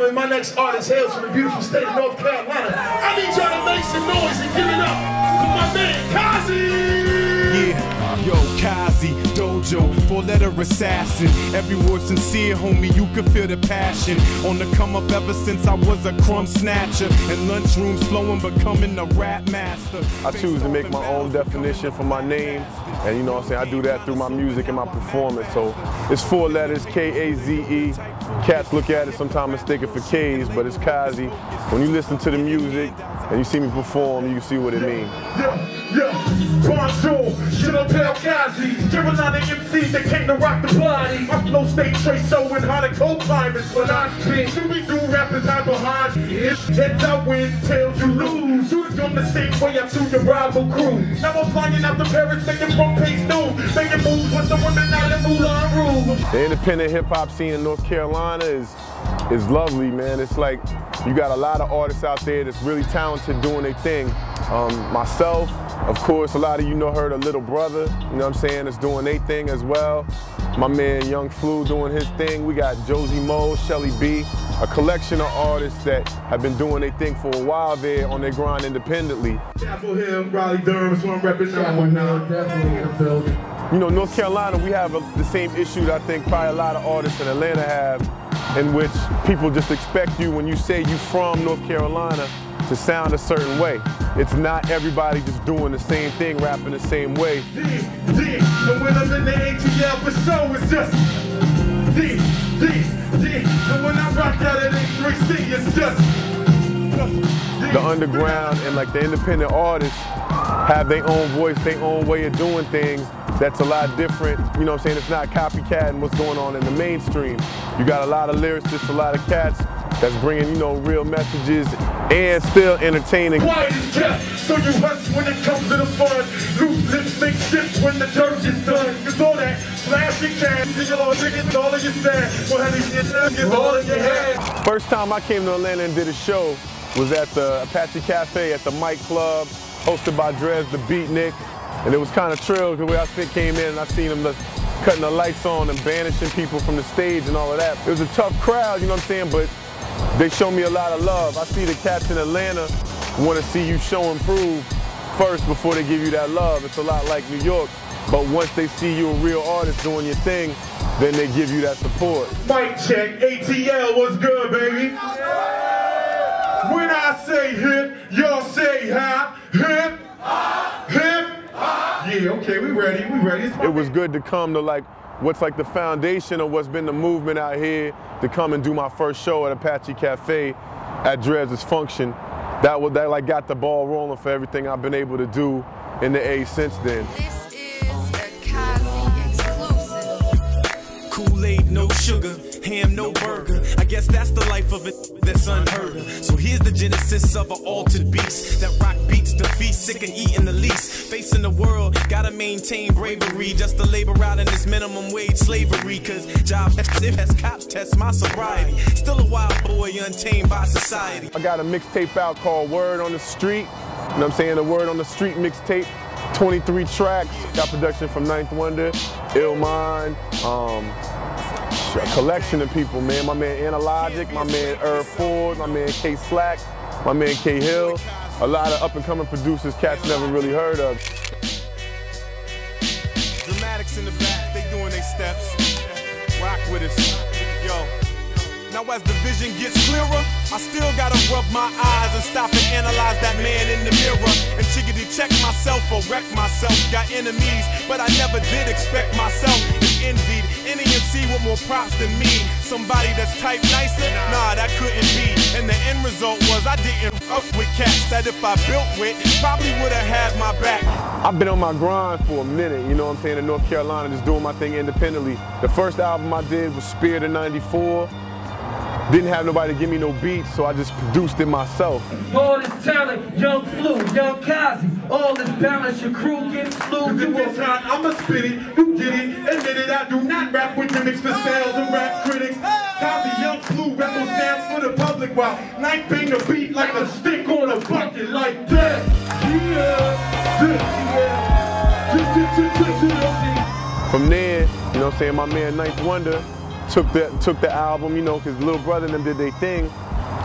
gentlemen, my next artist hails from the beautiful state of North Carolina. I need y'all to make some noise and give it up for my man, Kaze! Yeah, yo, Kaze, Dojo, four-letter assassin. Every word sincere, homie, you can feel the passion. On the come up ever since I was a crumb snatcher. And lunchrooms flowing, becoming a rap master. I choose to make my own definition for my name. And you know what I'm saying, I do that through my music and my performance. So it's 4 letters, K-A-Z-E. Cats look at it, sometimes mistake it for Kaze, but it's Kaze. When you listen to the music and you see me perform, you see what it means. Bonjour, je m'appelle Kaze. Carolina MCs that came to rock the body. My flow stay trace so in hot and cold climates. When I spin, do rappers hide behind. It's heads I win, tails you lose. Shooters on the same way I shoot your rival crew. Now I'm flying out to Paris, making front page news. Making moves with the women out in Moulin Rouge. The independent hip hop scene in North Carolina is lovely, man. It's like you got a lot of artists out there that's really talented doing their thing. Myself, of course, a lot of you know her, the little brother, you know what I'm saying, that's doing their thing as well. My man Young Flu doing his thing. We got Josie Mo, Shelly B, a collection of artists that have been doing their thing for a while there on their grind independently. Chapel Hill, Raleigh, Durham is one repping now. Definitely in the building. You know, North Carolina, we have the same issue that I think probably a lot of artists in Atlanta have, in which people just expect you when you say you from North Carolina to sound a certain way. It's not everybody just doing the same thing, rapping the same way. And when I'm in the ATL for show, it's just and when I rock out at 3C, it's just the underground and like the independent artists have their own voice, their own way of doing things that's a lot different. You know what I'm saying? It's not copycatting what's going on in the mainstream. You got a lot of lyricists, a lot of cats that's bringing, you know, real messages and still entertaining. Quiet is kept, so you hush when it comes to the fun. Loose lips make ships when the dirt is done. Cause all that flashy cash, it's all of your stash. Go ahead and get all in your head. First time I came to Atlanta and did a show was at the Apache Cafe at the Mike Club, hosted by Drez the Beatnik. And it was kind of trill because the way I came in and I seen them cutting the lights on and banishing people from the stage and all of that. It was a tough crowd, you know what I'm saying, but they show me a lot of love. I see the cats in Atlanta want to see you show and prove first before they give you that love. It's a lot like New York, but once they see you a real artist doing your thing, then they give you that support. Mic check, ATL, what's good, baby? When I say hip, y'all say hop, hip, hip. Yeah, okay, we ready. It was good to come to like what's like the foundation of what's been the movement out here, to come and do my first show at Apache Cafe at Drez's function. That like got the ball rolling for everything I've been able to do in the A since then. This is a Kaze exclusive. Kool-Aid, no sugar, ham, no burger. I guess that's the life of it that's unheard of. So here's the genesis of an altered beast that rock beats the feast, sick of eating the least. Facing the world, gotta maintain bravery just to labor out in this minimum wage slavery. Cause jobs as cops test my sobriety. Still a wild boy untamed by society. I got a mixtape out called Word on the Street. You know what I'm saying? The Word on the Street mixtape. 23 tracks. Got production from Ninth Wonder, ELJAY, a collection of people, man. My man Analogic, my man Ford, my man K Slack, my man K Hill. A lot of up-and-coming producers cats never really heard of. Dramatics in the back, they doing their steps. Rock with us, yo. Now as the vision gets clearer, I still gotta rub my eyes and stop and analyze that man in the mirror. And chickadee check myself or wreck myself. Got enemies, but I never did expect myself and envied any MC with more props than me. Somebody that's typed nicer? Nah, that couldn't be. And the end result was I didn't rough with cats that if I built with, probably would've had my back. I've been on my grind for a minute, you know what I'm saying, in North Carolina, just doing my thing independently. The first album I did was Spirit in '94. Didn't have nobody to give me no beats, so I just produced it myself. All this talent, Young Flu, Young Kaze, all this balance, your crew gets flew. This time I'ma spit it, you get it, admit it, I do not rap with gimmicks for sales and rap critics. Kaze, Young Flu, rebel stands for the public, while Night bang the beat like a stick on a bucket like that. From there, you know what I'm saying, my man Ninth Wonder, took the album, you know, because little brother and them did their thing.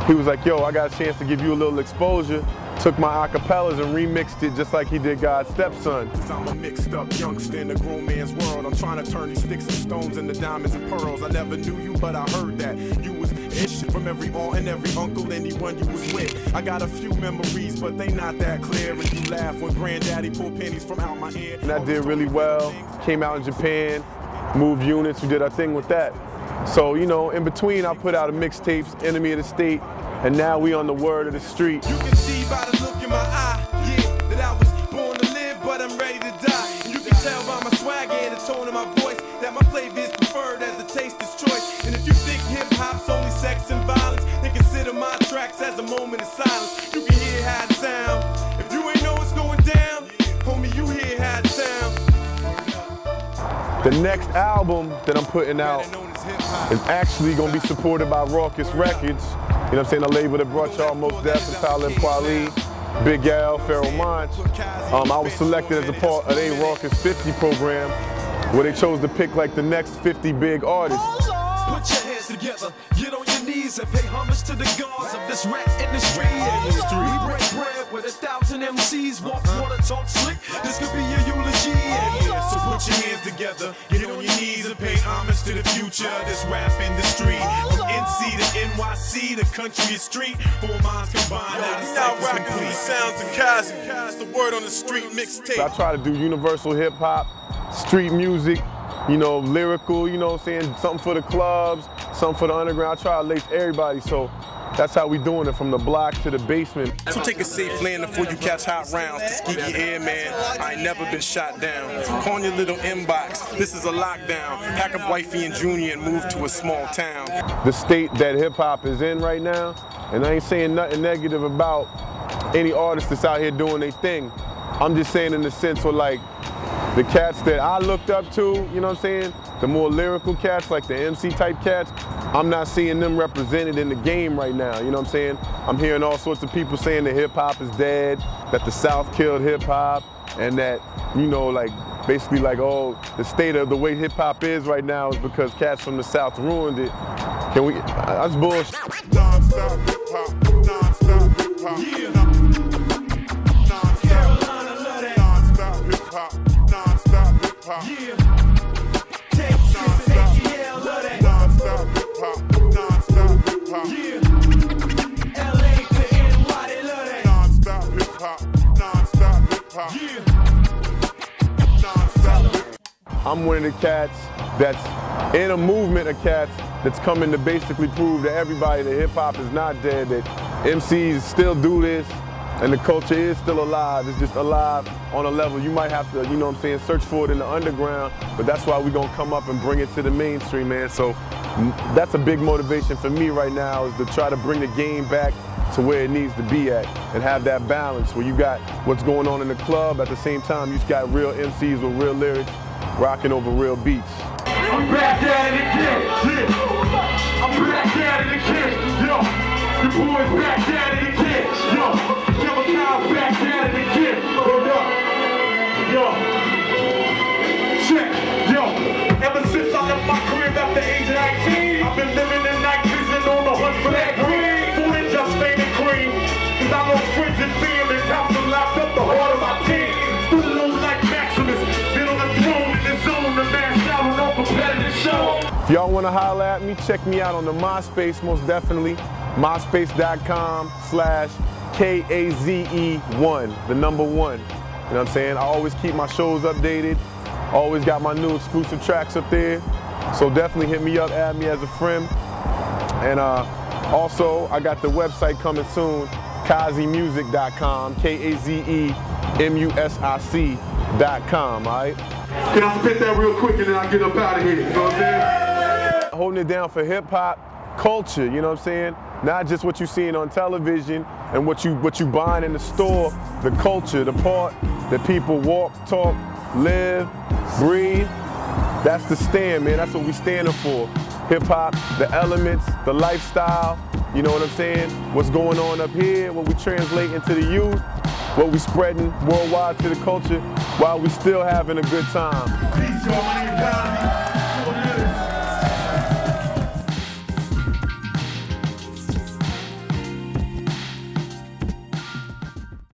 He was like, yo, I got a chance to give you a little exposure. Took my acapellas and remixed it just like he did God's Stepson. I'm a mixed up youngster in a grown man's world. I'm trying to turn these sticks and stones into diamonds and pearls. I never knew you, but I heard that you was ish from every aunt and every uncle, anyone you was with. I got a few memories, but they not that clear. And you laugh when granddaddy pulled pennies from out my ear. And that did really well. Came out in Japan, moved units, we did our thing with that. So, you know, in between I put out a mixtapes, Enemy of the State, and now we on the word of the street. You can see by the look in my eye, yeah, that I was born to live, but I'm ready to die. And you can tell by my swag and the tone of my voice that my flavor is preferred as the taster's choice. And if you think hip-hop's only sex and violence, then consider my tracks as a moment of silence. You can hear how it sound. If you ain't know what's going down, homie, you hear how it sound. The next album that I'm putting out is actually going to be supported by Raucous Records. You know what I'm saying? A label that brought y'all Most Def and Talib Kweli, Big Al, Pharoah Monch. I was selected as a part of their Raucous 50 program where they chose to pick like the next 50 big artists. Put your hands together, get on your knees and pay homage to the gods of this rap industry. We break bread with 1,000 MCs, walk water, talk slick. This could be your eulogy. Yeah, so put your hands together, get on your knees and pay homage to the future of this rap industry. From NC to NYC, the country is street, 4 minds combined. Now rocking these sounds of Kaze. It's the word on the street mixtape. I try to do universal hip hop, street music, you know, lyrical, you know what I'm saying, something for the clubs, something for the underground. I try to lace everybody, so that's how we doing it, from the block to the basement. So take a safe landing before you catch hot rounds. Tuskegee Airman, I ain't never been shot down. On your little inbox, this is a lockdown. Pack up wifey and Junior and move to a small town. The state that hip hop is in right now, and I ain't saying nothing negative about any artist that's out here doing their thing. I'm just saying in the sense of like, the cats that I looked up to, you know what I'm saying? The more lyrical cats, like the MC type cats, I'm not seeing them represented in the game right now, you know what I'm saying? I'm hearing all sorts of people saying that hip hop is dead, that the South killed hip hop, and that, you know, like, basically like, oh, the state of the way hip hop is right now is because cats from the South ruined it. Can we, that's bullshit. Non-stop hip hop, non-stop hip hop. Yeah. Carolina love that. Non-stop hip hop, non-stop hip hop. Yeah. Texas and ATL love that. Non-stop hip hop, non-stop hip hop. Yeah. LA to NY, they love that. Non-stop hip hop, non-stop hip hop. Yeah. Non-stop hip hop. I'm one of the cats that's in a movement of cats that's coming to basically prove to everybody that hip hop is not dead, that MCs still do this, and the culture is still alive. It's just alive on a level you might have to, you know what I'm saying, search for it in the underground, but that's why we're gonna come up and bring it to the mainstream, man. So that's a big motivation for me right now, is to try to bring the game back to where it needs to be at and have that balance where you got what's going on in the club, at the same time you just got real MCs with real lyrics rocking over real beats. I'm back at it again, yeah. I'm back at it again, yo. The boys back at it again, yo. COMCAST back at it again, hold up, yo. Check, yo. Ever since I left my crib at the age of 19, I've been living in night vision on the hunt for that green. Food and just made it cream, cause I lost friends and family, house and locked up the heart of my team. Stood alone like Maximus, been on the throne in the zone, the man shout on no competitive show. If y'all want to holler at me, check me out on the MySpace, most definitely. MySpace.com/KAZE1, the number 1. You know what I'm saying? I always keep my shows updated. Always got my new exclusive tracks up there. So definitely hit me up, add me as a friend. And also, I got the website coming soon, KazeMusic.com, KazeMusic.com, all right? Can I spit that real quick and then I get up out of here? You know what I'm saying? Holding it down for hip hop culture, you know what I'm saying? Not just what you're seeing on television and what you buying in the store, the culture, the part that people walk, talk, live, breathe. That's the stand, man. That's what we standing for. Hip hop, the elements, the lifestyle, you know what I'm saying? What's going on up here, what we translate into the youth, what we spreading worldwide to the culture while we still having a good time. Peace, y'all. My name is Kaze.